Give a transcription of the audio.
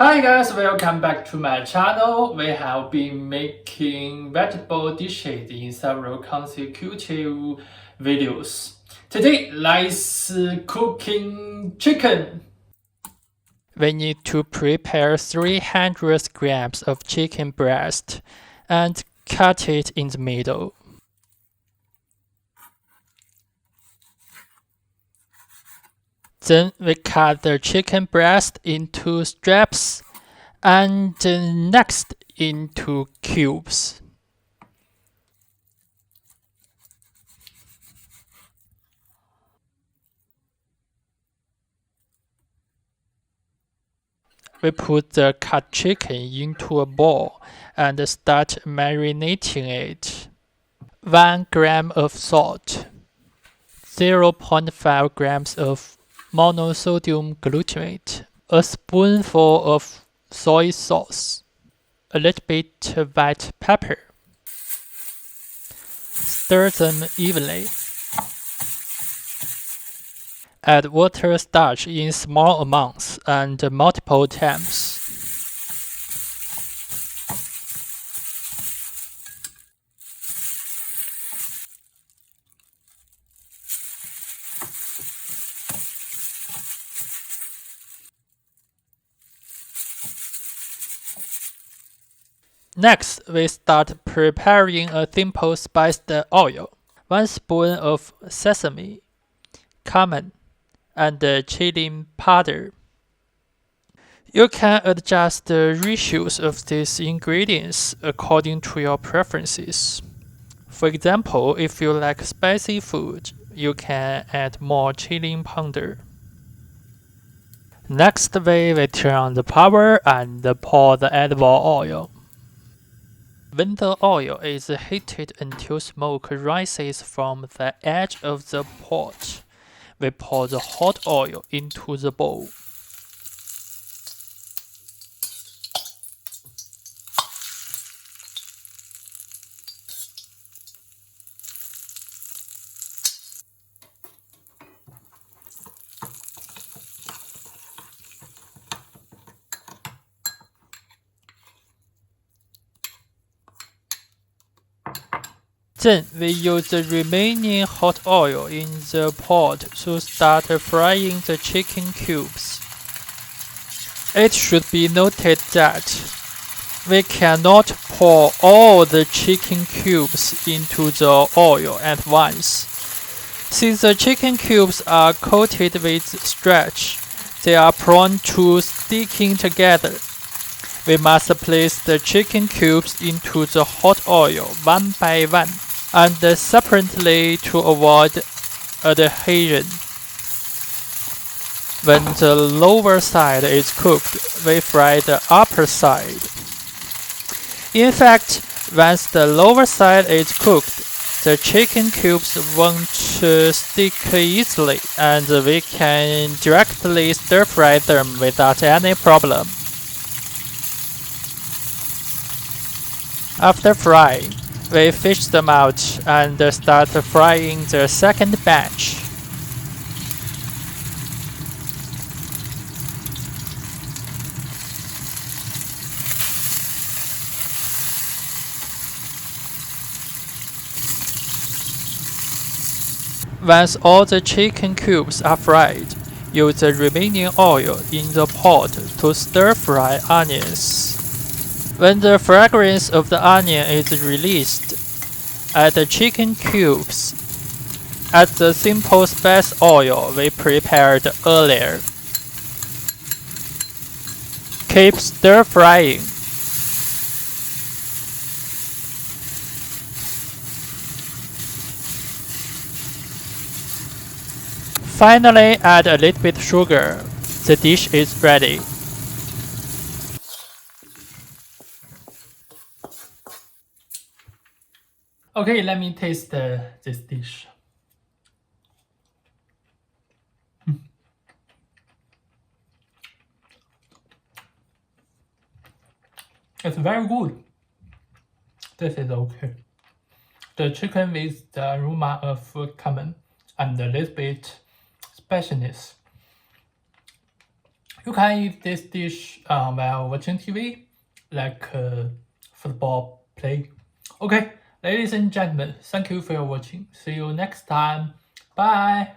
Hi guys, welcome back to my channel. We have been making vegetable dishes in several consecutive videos. Today, let's cooking chicken. We need to prepare 300 grams of chicken breast and cut it in the middle. Then we cut the chicken breast into strips and next into cubes. We put the cut chicken into a bowl and start marinating it. 1 gram of salt, 0.5 grams of monosodium glutamate, a spoonful of soy sauce, a little bit white pepper. Stir them evenly. Add water starch in small amounts and multiple times. Next, we start preparing a simple spiced oil. 1 spoon of sesame, cumin, and chili powder. You can adjust the ratios of these ingredients according to your preferences. For example, if you like spicy food, you can add more chili powder. Next, we turn on the power and pour the edible oil. When the oil is heated until smoke rises from the edge of the pot, we pour the hot oil into the bowl. Then we use the remaining hot oil in the pot to start frying the chicken cubes. It should be noted that we cannot pour all the chicken cubes into the oil at once. Since the chicken cubes are coated with starch, they are prone to sticking together. We must place the chicken cubes into the hot oil one by one and separately to avoid adhesion. When the lower side is cooked, we fry the upper side. In fact, once the lower side is cooked, the chicken cubes won't stick easily and we can directly stir fry them without any problem. After frying, we fish them out and start frying the second batch. Once all the chicken cubes are fried, use the remaining oil in the pot to stir fry onions. When the fragrance of the onion is released, add the chicken cubes. Add the simple spice oil we prepared earlier. Keep stir frying. Finally, add a little bit sugar. The dish is ready. Okay, let me taste this dish. It's very good. This is okay. The chicken with the aroma of cumin and a little bit spiciness. You can eat this dish while watching TV, like football play. Okay, ladies and gentlemen, thank you for your watching. See you next time. Bye.